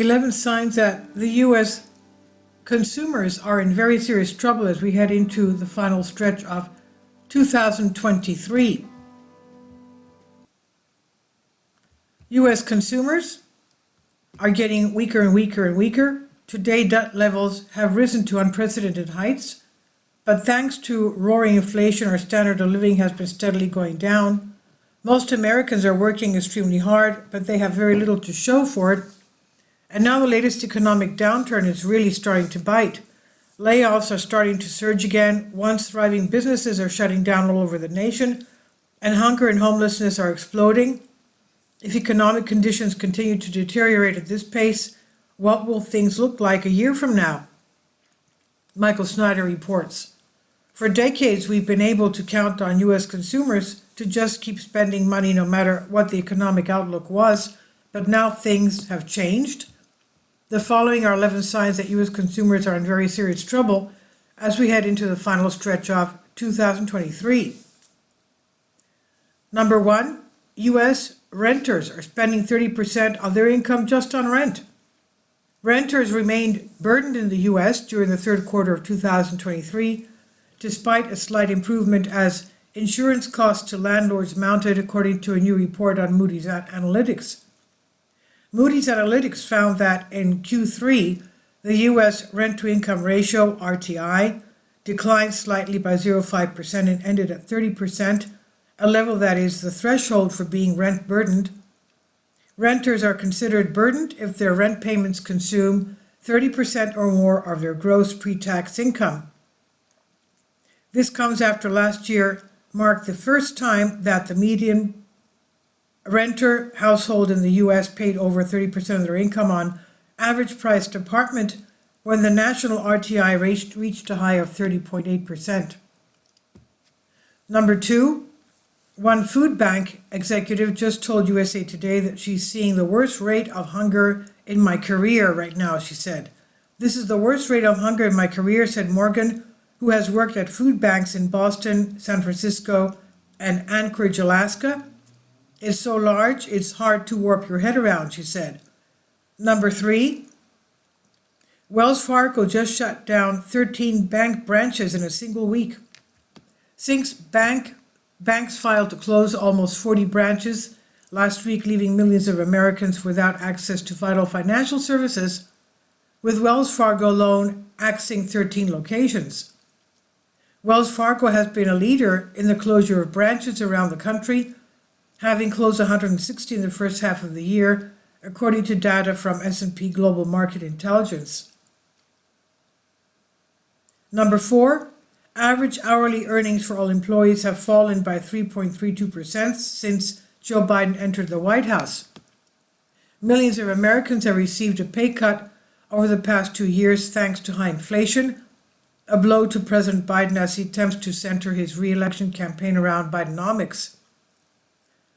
11 signs that the U.S. consumers are in very serious trouble as we head into the final stretch of 2023. U.S. consumers are getting weaker and weaker and weaker. Today, debt levels have risen to unprecedented heights, but thanks to roaring inflation, our standard of living has been steadily going down. Most Americans are working extremely hard, but they have very little to show for it. And now the latest economic downturn is really starting to bite. Layoffs are starting to surge again. Once thriving businesses are shutting down all over the nation, and hunger and homelessness are exploding. If economic conditions continue to deteriorate at this pace, what will things look like a year from now? Michael Snyder reports. For decades, we've been able to count on U.S. consumers to just keep spending money no matter what the economic outlook was, but now things have changed. The following are 11 signs that U.S. consumers are in very serious trouble as we head into the final stretch of 2023. Number 1, U.S. renters are spending 30% of their income just on rent. Renters remained burdened in the U.S. during the third quarter of 2023, despite a slight improvement as insurance costs to landlords mounted, according to a new report on Moody's Analytics. Moody's Analytics found that in Q3, the U.S. rent-to-income ratio, RTI, declined slightly by 0.5% and ended at 30%, a level that is the threshold for being rent-burdened. Renters are considered burdened if their rent payments consume 30% or more of their gross pre-tax income. This comes after last year marked the first time that the median renter household in the U.S. paid over 30% of their income on average priced apartment when the national RTI reached a high of 30.8%. Number 2, one food bank executive just told USA Today that she's seeing the worst rate of hunger in my career right now, she said. This is the worst rate of hunger in my career, said Morgan, who has worked at food banks in Boston, San Francisco, and Anchorage, Alaska. It's so large, it's hard to warp your head around, she said. Number 3, Wells Fargo just shut down 13 bank branches in a single week. Since banks filed to close almost 40 branches last week, leaving millions of Americans without access to vital financial services, with Wells Fargo alone axing 13 locations. Wells Fargo has been a leader in the closure of branches around the country, having closed 160 in the first half of the year, according to data from S&P Global Market Intelligence. Number 4, average hourly earnings for all employees have fallen by 3.32% since Joe Biden entered the White House. Millions of Americans have received a pay cut over the past 2 years thanks to high inflation, a blow to President Biden as he attempts to center his re-election campaign around Bidenomics.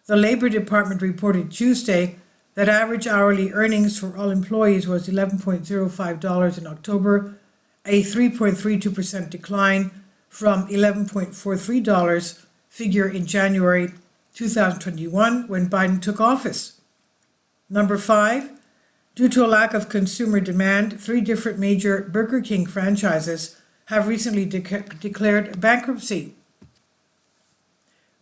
The Labor Department reported Tuesday that average hourly earnings for all employees was $11.05 in October, a 3.32% decline from $11.43 figure in January 2021 when Biden took office. Number 5, due to a lack of consumer demand, 3 different major Burger King franchises have recently declared bankruptcy.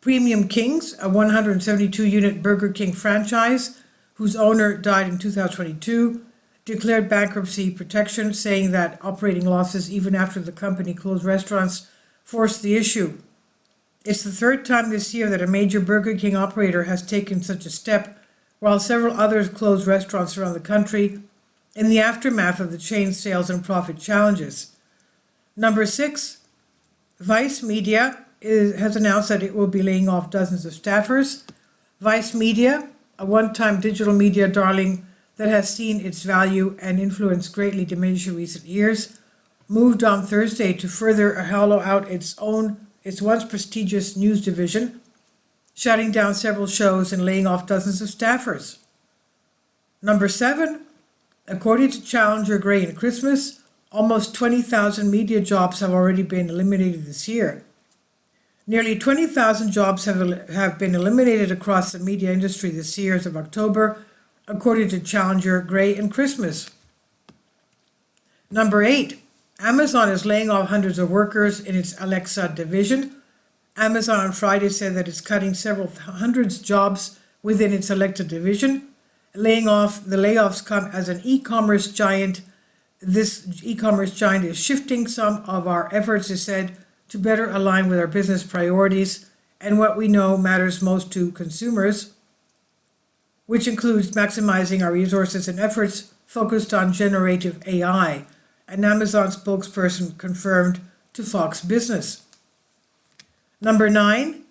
Premium Kings, a 172-unit Burger King franchise whose owner died in 2022, declared bankruptcy protection, saying that operating losses even after the company closed restaurants forced the issue. It's the third time this year that a major Burger King operator has taken such a step, while several others closed restaurants around the country in the aftermath of the chain's sales and profit challenges. Number 6, Vice Media has announced that it will be laying off dozens of staffers. Vice Media, a one-time digital media darling that has seen its value and influence greatly diminish in recent years, moved on Thursday to further hollow out its once prestigious news division, shutting down several shows and laying off dozens of staffers. Number 7, according to Challenger Gray and Christmas, almost 20,000 media jobs have already been eliminated this year. Nearly 20,000 jobs have been eliminated across the media industry this year as of October, according to Challenger, Gray, and Christmas. Number 8, Amazon is laying off hundreds of workers in its Alexa division. Amazon on Friday said that it's cutting several hundreds jobs within its Alexa division. The layoffs come as an e-commerce giant. This e-commerce giant is shifting some of our efforts, it said, to better align with our business priorities and what we know matters most to consumers, which includes maximizing our resources and efforts focused on generative AI, an Amazon spokesperson confirmed to Fox Business. Number 9,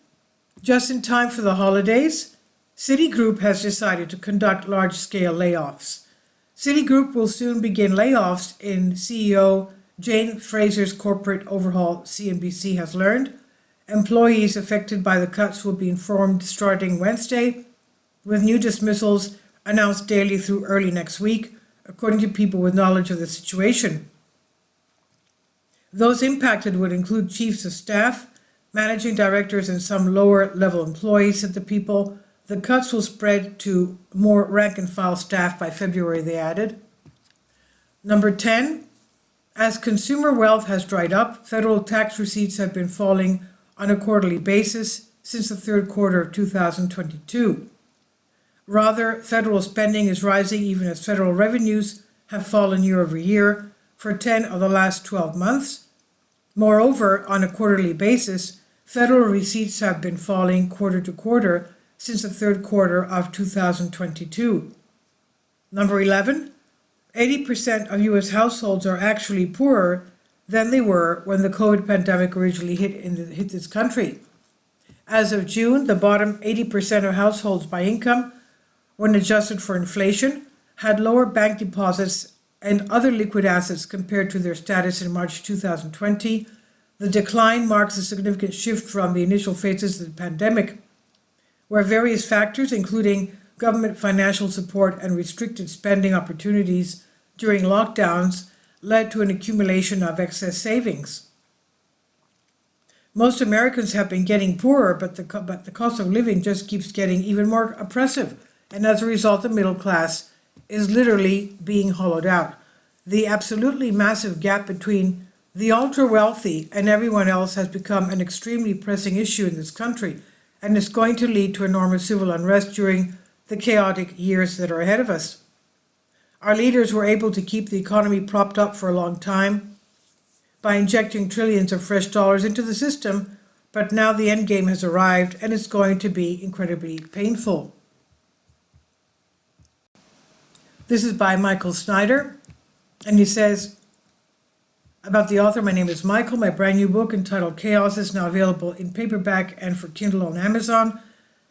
just in time for the holidays, Citigroup has decided to conduct large-scale layoffs. Citigroup will soon begin layoffs in CEO Jane Fraser's corporate overhaul, CNBC has learned. Employees affected by the cuts will be informed starting Wednesday, with new dismissals announced daily through early next week, according to people with knowledge of the situation. Those impacted would include chiefs of staff, managing directors, and some lower-level employees, said the people. The cuts will spread to more rank-and-file staff by February, they added. Number 10, as consumer wealth has dried up, federal tax receipts have been falling on a quarterly basis since the third quarter of 2022. Rather, federal spending is rising even as federal revenues have fallen year over year for 10 of the last 12 months. Moreover, on a quarterly basis, federal receipts have been falling quarter to quarter since the third quarter of 2022. Number 11, 80% of U.S. households are actually poorer than they were when the COVID pandemic originally hit this country. As of June, the bottom 80% of households by income, when adjusted for inflation, had lower bank deposits and other liquid assets compared to their status in March 2020. The decline marks a significant shift from the initial phases of the pandemic, where various factors, including government financial support and restricted spending opportunities during lockdowns, led to an accumulation of excess savings. Most Americans have been getting poorer, but the cost of living just keeps getting even more oppressive, and as a result, the middle class is literally being hollowed out. The absolutely massive gap between the ultra-wealthy and everyone else has become an extremely pressing issue in this country, and it's going to lead to enormous civil unrest during the chaotic years that are ahead of us. Our leaders were able to keep the economy propped up for a long time by injecting trillions of fresh dollars into the system, but now the end game has arrived and it's going to be incredibly painful. This is by Michael Snyder, and he says about the author, my name is Michael. My brand new book entitled Chaos is now available in paperback and for Kindle on Amazon.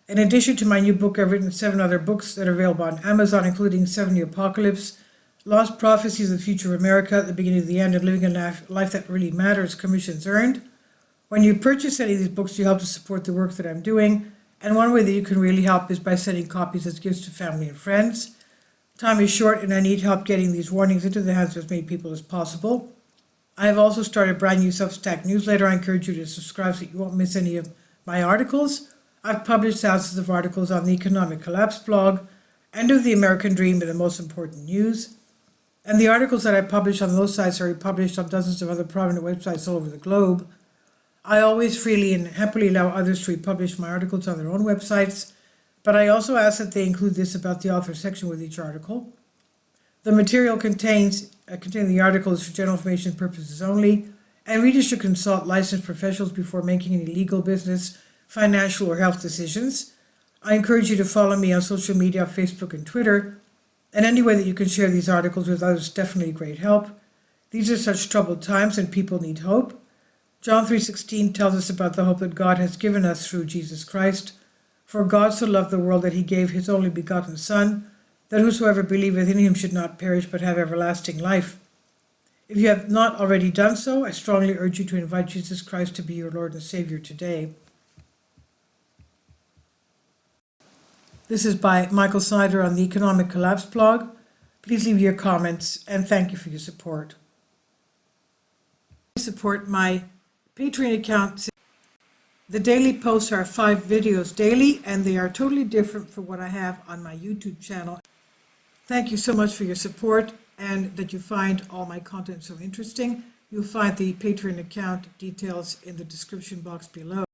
In addition to my new book, I've written 7 other books that are available on Amazon, including 7 New Apocalypse, Lost Prophecies of the Future of America, The Beginning of the End, and Living a Life That Really Matters, commissions earned. When you purchase any of these books, you help to support the work that I'm doing, and one way that you can really help is by sending copies as gifts to family and friends. Time is short, and I need help getting these warnings into the hands of as many people as possible. I have also started a brand new Substack newsletter. I encourage you to subscribe so you won't miss any of my articles. I've published thousands of articles on the Economic Collapse blog, End of the American Dream, and the most important news. And the articles that I publish on those sites are republished on dozens of other prominent websites all over the globe. I always freely and happily allow others to republish my articles on their own websites, but I also ask that they include this about the author section with each article. The material containing the article is for general information purposes only, and readers should consult licensed professionals before making any legal, business, financial, or health decisions. I encourage you to follow me on social media, Facebook and Twitter, and any way that you can share these articles with others is definitely a great help. These are such troubled times and people need hope. John 3:16 tells us about the hope that God has given us through Jesus Christ. For God so loved the world that he gave his only begotten Son, that whosoever believeth in him should not perish but have everlasting life. If you have not already done so, I strongly urge you to invite Jesus Christ to be your Lord and Savior today. This is by Michael Snyder on the Economic Collapse blog. Please leave your comments and thank you for your support. Support my Patreon account. The daily posts are 5 videos daily, and they are totally different from what I have on my YouTube channel. Thank you so much for your support and that you find all my content so interesting. You'll find the Patreon account details in the description box below.